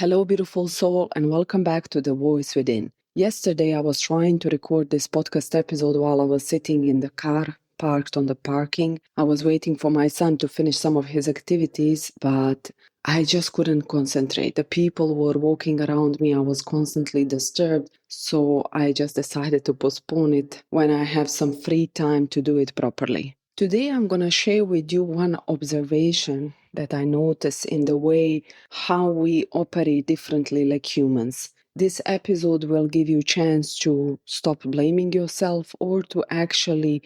Hello, beautiful soul, and welcome back to The Voice Within. Yesterday, I was trying to record this podcast episode while I was sitting in the car parked on the parking. I was waiting for my son to finish some of his activities, but I just couldn't concentrate. The people were walking around me. I was constantly disturbed, so I just decided to postpone it when I have some free time to do it properly. Today, I'm going to share with you one observation that I notice in the way how we operate differently like humans. This episode will give you a chance to stop blaming yourself or to actually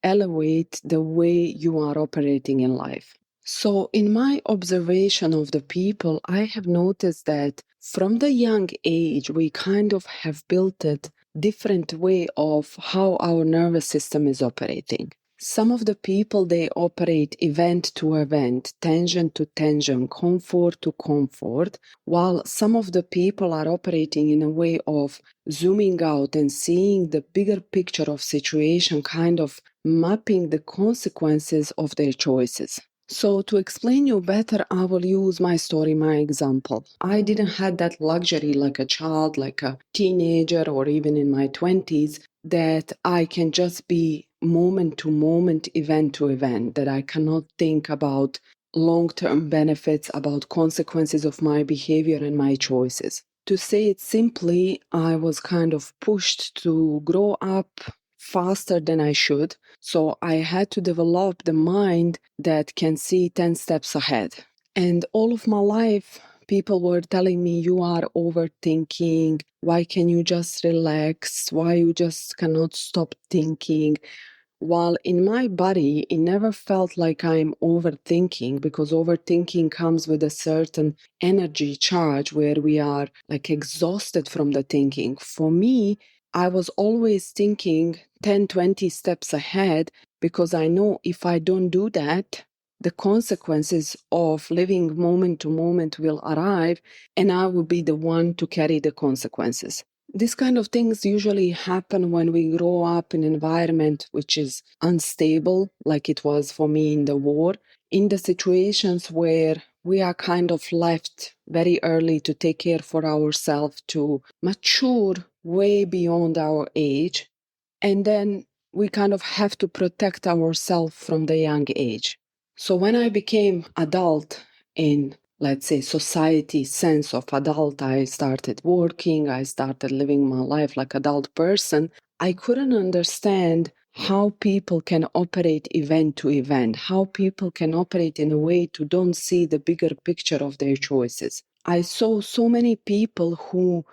elevate the way you are operating in life. So, in my observation of the people, I have noticed that from the young age, we kind of have built a different way of how our nervous system is operating. Some of the people, they operate event to event, tension to tension, comfort to comfort, while some of the people are operating in a way of zooming out and seeing the bigger picture of situation, kind of mapping the consequences of their choices. So to explain you better, I will use my story, my example. I didn't have that luxury like a child, like a teenager, or even in my 20s, that I can just be moment to moment, event to event, that I cannot think about long-term benefits, about consequences of my behavior and my choices. To say it simply, I was kind of pushed to grow up faster than I should. So I had to develop the mind that can see 10 steps ahead. And all of my life, people were telling me, you are overthinking. Why can you just relax? Why you just cannot stop thinking? While in my body, it never felt like I'm overthinking, because overthinking comes with a certain energy charge where we are like exhausted from the thinking. For me, I was always thinking 10, 20 steps ahead, because I know if I don't do that, the consequences of living moment to moment will arrive, and I will be the one to carry the consequences. These kind of things usually happen when we grow up in an environment which is unstable, like it was for me in the war, in the situations where we are kind of left very early to take care for ourselves, to mature way beyond our age, and then we kind of have to protect ourselves from the young age. So when I became adult in, let's say, society sense of adult, I started working, I started living my life like adult person, I couldn't understand how people can operate event to event, how people can operate in a way to don't see the bigger picture of their choices. I saw so many people who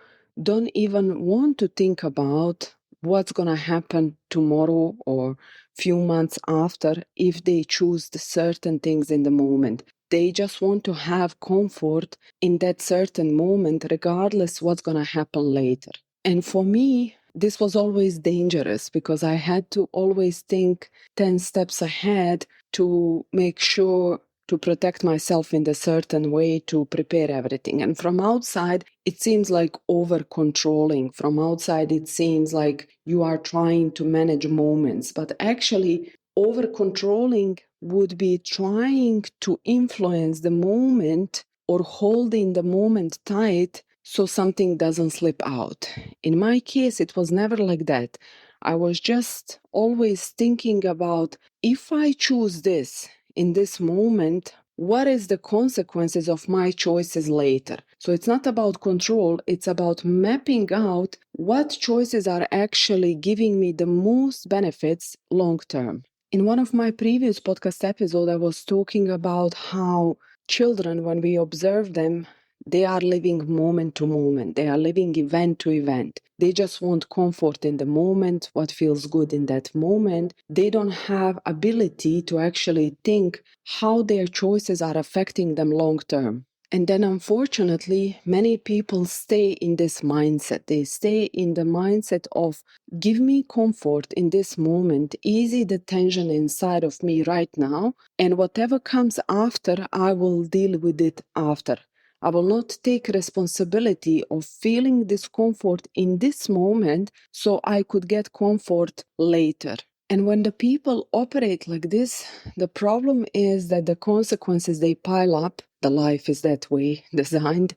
don't even want to think about what's going to happen tomorrow or few months after if they choose the certain things in the moment. They just want to have comfort in that certain moment, regardless what's going to happen later. And for me, this was always dangerous, because I had to always think 10 steps ahead to make sure to protect myself in a certain way, to prepare everything. And from outside, it seems like over controlling. From outside, it seems like you are trying to manage moments, but actually, over controlling would be trying to influence the moment or holding the moment tight so something doesn't slip out. In my case, it was never like that. I was just always thinking about, if I choose this in this moment, what is the consequences of my choices later? So it's not about control, it's about mapping out what choices are actually giving me the most benefits long term. In one of my previous podcast episodes, I was talking about how children, when we observe them, they are living moment to moment. They are living event to event. They just want comfort in the moment, what feels good in that moment. They don't have ability to actually think how their choices are affecting them long term. And then unfortunately, many people stay in this mindset. They stay in the mindset of, give me comfort in this moment, ease the tension inside of me right now, and whatever comes after, I will deal with it after. I will not take responsibility of feeling discomfort in this moment so I could get comfort later. And when the people operate like this, the problem is that the consequences, they pile up. The life is that way designed.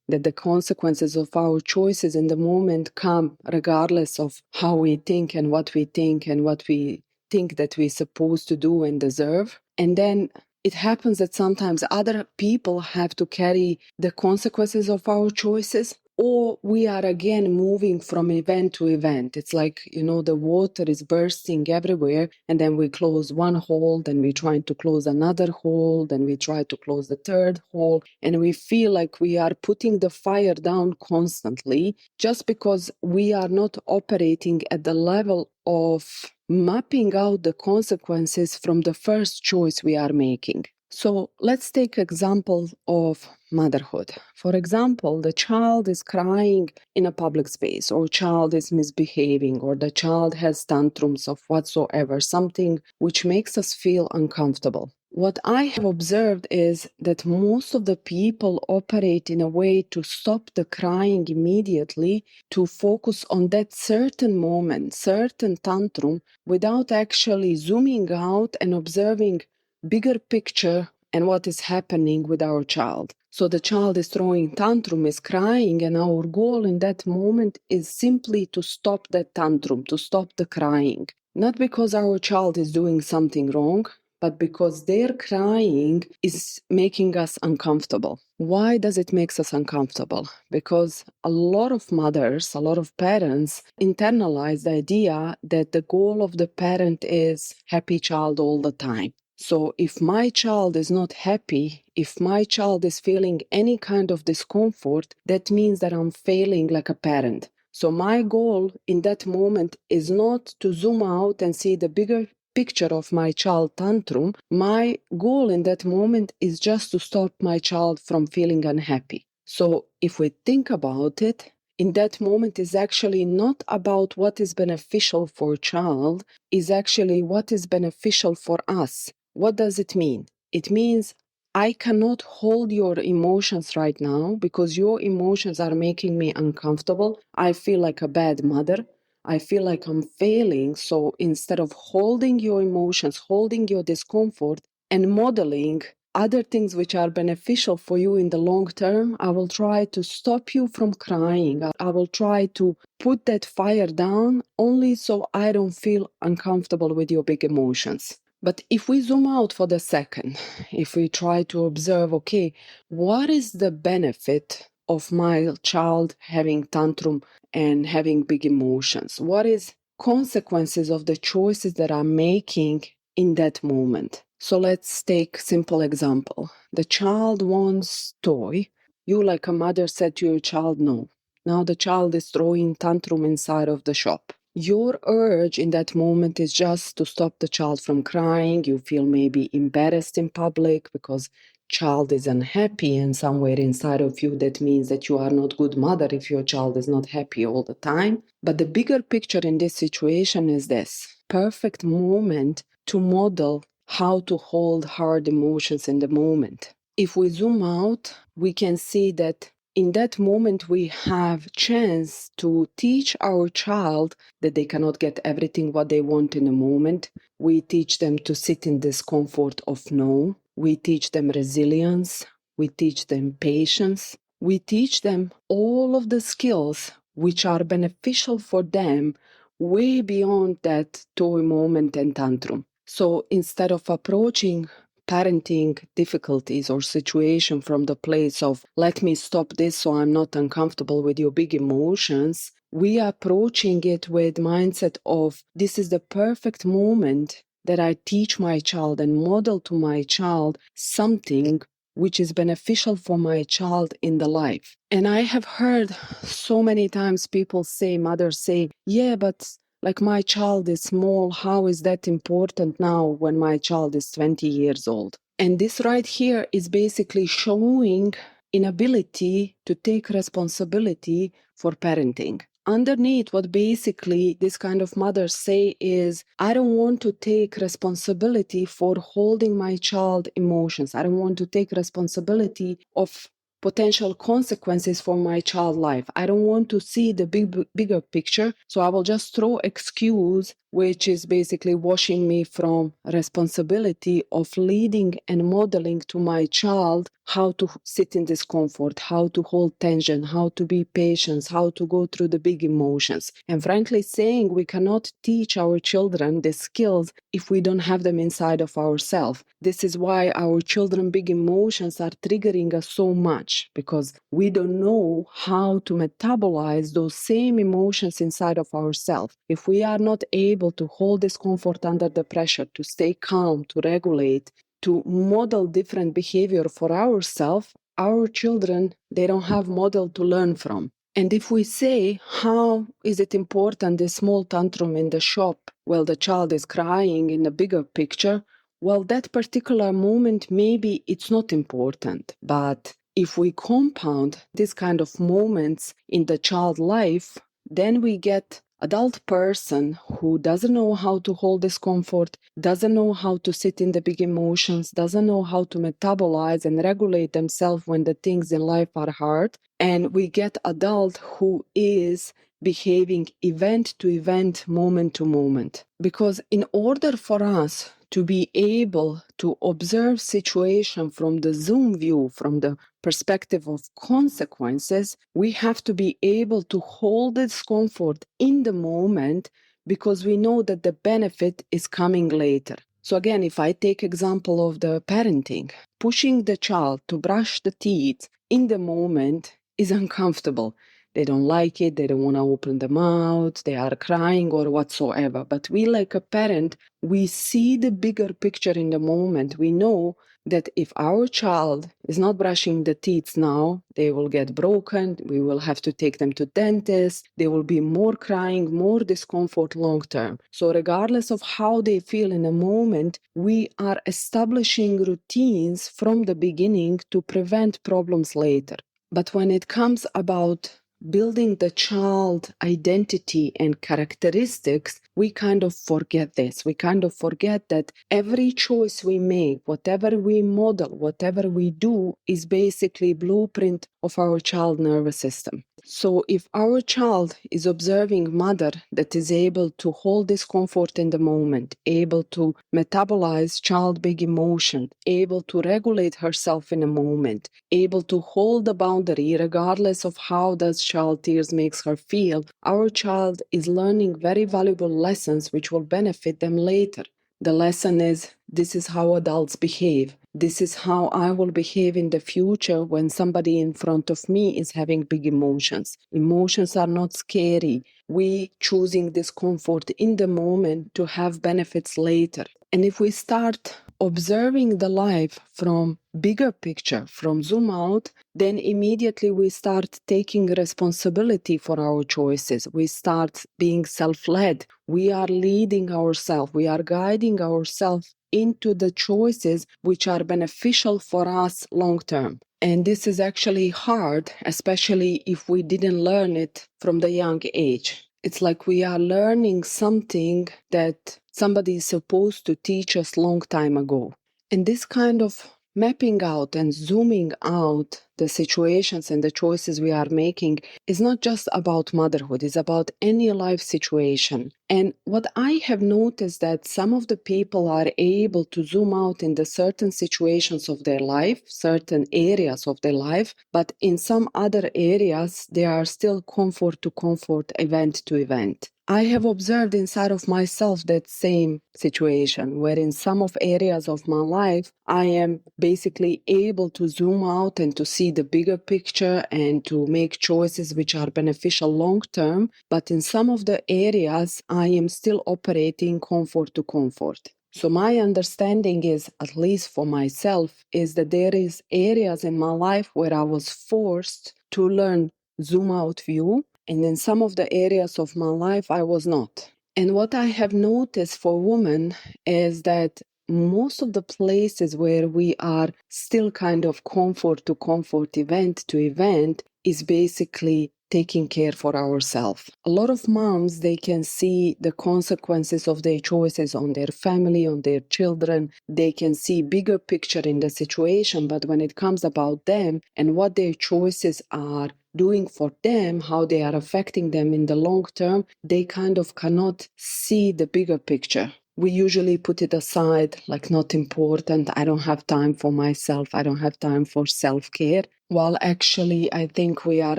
that the consequences of our choices in the moment come regardless of how we think and what we think and what we think that we're supposed to do and deserve. And then it happens that sometimes other people have to carry the consequences of our choices, or we are again moving from event to event. It's like, the water is bursting everywhere, and then we close one hole, then we try to close another hole, then we try to close the third hole, and we feel like we are putting the fire down constantly just because we are not operating at the level of mapping out the consequences from the first choice we are making. So let's take example of motherhood. For example, the child is crying in a public space, or child is misbehaving, or the child has tantrums of whatsoever, something which makes us feel uncomfortable. What I have observed is that most of the people operate in a way to stop the crying immediately, to focus on that certain moment, certain tantrum, without actually zooming out and observing bigger picture and what is happening with our child. So the child is throwing tantrum, is crying, and our goal in that moment is simply to stop that tantrum, to stop the crying. Not because our child is doing something wrong, but because their crying is making us uncomfortable. Why does it make us uncomfortable? Because a lot of mothers, a lot of parents internalize the idea that the goal of the parent is happy child all the time. So if my child is not happy, if my child is feeling any kind of discomfort, that means that I'm failing like a parent. So my goal in that moment is not to zoom out and see the bigger picture of my child tantrum. My goal in that moment is just to stop my child from feeling unhappy. So if we think about it, in that moment is actually not about what is beneficial for child, is actually what is beneficial for us. What does it mean? It means I cannot hold your emotions right now because your emotions are making me uncomfortable. I feel like a bad mother. I feel like I'm failing. So instead of holding your emotions, holding your discomfort, and modeling other things which are beneficial for you in the long term, I will try to stop you from crying. I will try to put that fire down only so I don't feel uncomfortable with your big emotions. But if we zoom out for the second, if we try to observe, okay, what is the benefit of my child having tantrum and having big emotions? What is consequences of the choices that I'm making in that moment? So let's take simple example. The child wants toy. You like a mother said to your child, no. Now the child is throwing tantrum inside of the shop. Your urge in that moment is just to stop the child from crying. You feel maybe embarrassed in public because child is unhappy, and somewhere inside of you that means that you are not good mother if your child is not happy all the time. But the bigger picture in this situation is this perfect moment to model how to hold hard emotions in the moment. If we zoom out, we can see that in that moment we have chance to teach our child that they cannot get everything what they want in a moment. We teach them to sit in discomfort of no. We teach them resilience. We teach them patience. We teach them all of the skills which are beneficial for them way beyond that toy moment and tantrum. So instead of approaching parenting difficulties or situation from the place of let me stop this so I'm not uncomfortable with your big emotions, we are approaching it with mindset of this is the perfect moment that I teach my child and model to my child something which is beneficial for my child in the life. And I have heard so many times people say, mothers say, yeah, but like my child is small, how is that important now when my child is 20 years old? And this right here is basically showing inability to take responsibility for parenting. Underneath what basically this kind of mothers say is, I don't want to take responsibility for holding my child emotions. I don't want to take responsibility of potential consequences for my child life. I don't want to see the bigger picture. So I will just throw excuse, which is basically washing me from responsibility of leading and modeling to my child how to sit in discomfort, how to hold tension, how to be patient, how to go through the big emotions. And frankly saying, we cannot teach our children the skills if we don't have them inside of ourselves. This is why our children big emotions are triggering us so much, because we don't know how to metabolize those same emotions inside of ourselves. If we are not able to hold discomfort under the pressure, to stay calm, to regulate, to model different behavior for ourselves, our children, they don't have model to learn from. And if we say, how is it important, the small tantrum in the shop while the child is crying in the bigger picture? Well, that particular moment, maybe it's not important. But if we compound this kind of moments in the child life, then we get adult person who doesn't know how to hold discomfort, doesn't know how to sit in the big emotions, doesn't know how to metabolize and regulate themselves when the things in life are hard. And we get adult who is behaving event to event, moment to moment. Because in order for us to be able to observe situation from the zoom view, from the perspective of consequences, we have to be able to hold discomfort in the moment, because we know that the benefit is coming later. So again, if I take example of the parenting, pushing the child to brush the teeth in the moment is uncomfortable. They don't like it, they don't want to open the mouth, they are crying or whatsoever. But we, like a parent, we see the bigger picture in the moment. We know that if our child is not brushing the teeth now, they will get broken, we will have to take them to dentist, there will be more crying, more discomfort long term. So regardless of how they feel in a moment, we are establishing routines from the beginning to prevent problems later. But when it comes about building the child identity and characteristics, we kind of forget this. We kind of forget that every choice we make, whatever we model, whatever we do, is basically blueprint of our child nervous system. So if our child is observing mother that is able to hold discomfort in the moment, able to metabolize child big emotion, able to regulate herself in a moment, able to hold the boundary regardless of how does child tears makes her feel, our child is learning very valuable lessons which will benefit them later. The lesson is, this is how adults behave. This is how I will behave in the future when somebody in front of me is having big emotions. Emotions are not scary. We choosing discomfort in the moment to have benefits later. And if we start observing the life from bigger picture, from zoom out, then immediately we start taking responsibility for our choices. We start being self-led. We are leading ourselves. We are guiding ourselves into the choices which are beneficial for us long term. And this is actually hard, especially if we didn't learn it from the young age. It's like we are learning something that somebody is supposed to teach us long time ago. And this kind of mapping out and zooming out the situations and the choices we are making is not just about motherhood, it's about any life situation. And what I have noticed that some of the people are able to zoom out in the certain situations of their life, certain areas of their life, but in some other areas, they are still comfort to comfort, event to event. I have observed inside of myself that same situation, where in some of areas of my life, I am basically able to zoom out and to see the bigger picture and to make choices which are beneficial long term. But in some of the areas, I am still operating comfort to comfort. So my understanding is, at least for myself, is that there is areas in my life where I was forced to learn zoom out view. And in some of the areas of my life, I was not. And what I have noticed for women is that most of the places where we are still kind of comfort to comfort, event to event, is basically taking care for ourselves. A lot of moms, they can see the consequences of their choices on their family, on their children. They can see bigger picture in the situation, but when it comes about them and what their choices are doing for them, how they are affecting them in the long term, they kind of cannot see the bigger picture. we usually put it aside, like not important. I don't have time for myself. I don't have time for self-care. While actually, I think we are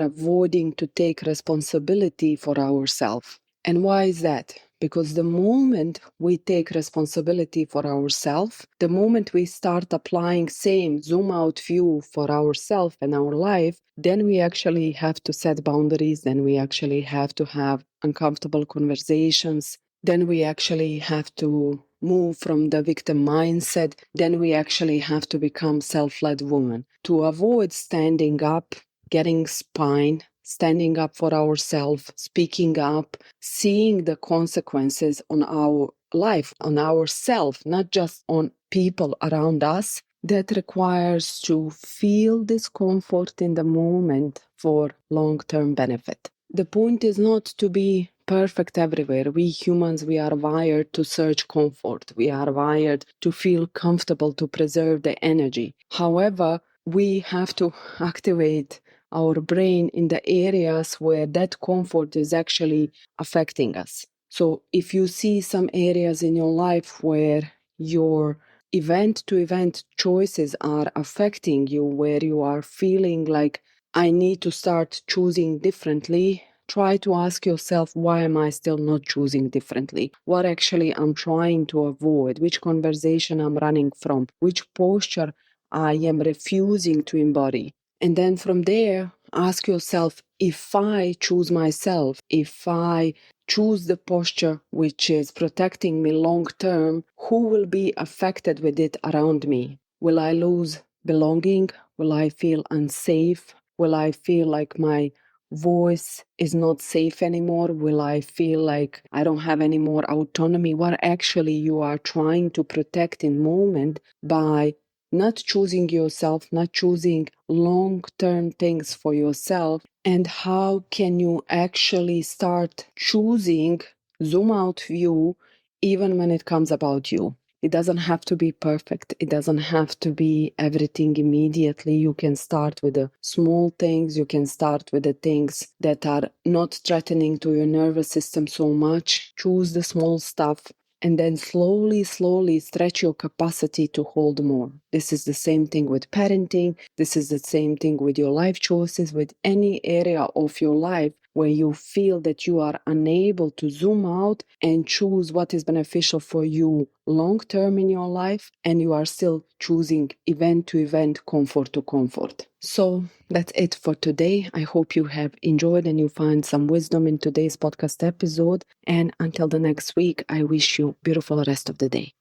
avoiding to take responsibility for ourselves. And why is that? Because the moment we take responsibility for ourselves, the moment we start applying same zoom out view for ourselves and our life, then we actually have to set boundaries, then we actually have to have uncomfortable conversations, then we actually have to move from the victim mindset, then we actually have to become self-led women to avoid standing up, getting spine, standing up for ourselves, speaking up, seeing the consequences on our life, on ourselves, not just on people around us. That requires to feel discomfort in the moment for long-term benefit. The point is not to be perfect everywhere. We humans, we are wired to search comfort. We are wired to feel comfortable, to preserve the energy. However, we have to activate our brain in the areas where that comfort is actually affecting us. So if you see some areas in your life where your event to event choices are affecting you, where you are feeling like I need to start choosing differently, try to ask yourself, why am I still not choosing differently? What actually I'm trying to avoid? Which conversation I'm running from? Which posture I am refusing to embody? And then from there, ask yourself, if I choose myself, if I choose the posture which is protecting me long term, who will be affected with it around me? Will I lose belonging? Will I feel unsafe? Will I feel like my voice is not safe anymore? Will I feel like I don't have any more autonomy? What actually you are trying to protect in moment by not choosing yourself, not choosing long-term things for yourself, and how can you actually start choosing zoom out view even when it comes about you? It doesn't have to be perfect. It doesn't have to be everything immediately. You can start with the small things. You can start with the things that are not threatening to your nervous system so much. Choose the small stuff and then slowly, slowly stretch your capacity to hold more. This is the same thing with parenting. This is the same thing with your life choices, with any area of your life where you feel that you are unable to zoom out and choose what is beneficial for you long term in your life, and you are still choosing event to event, comfort to comfort. So that's it for today. I hope you have enjoyed and you find some wisdom in today's podcast episode. And until the next week, I wish you a beautiful rest of the day.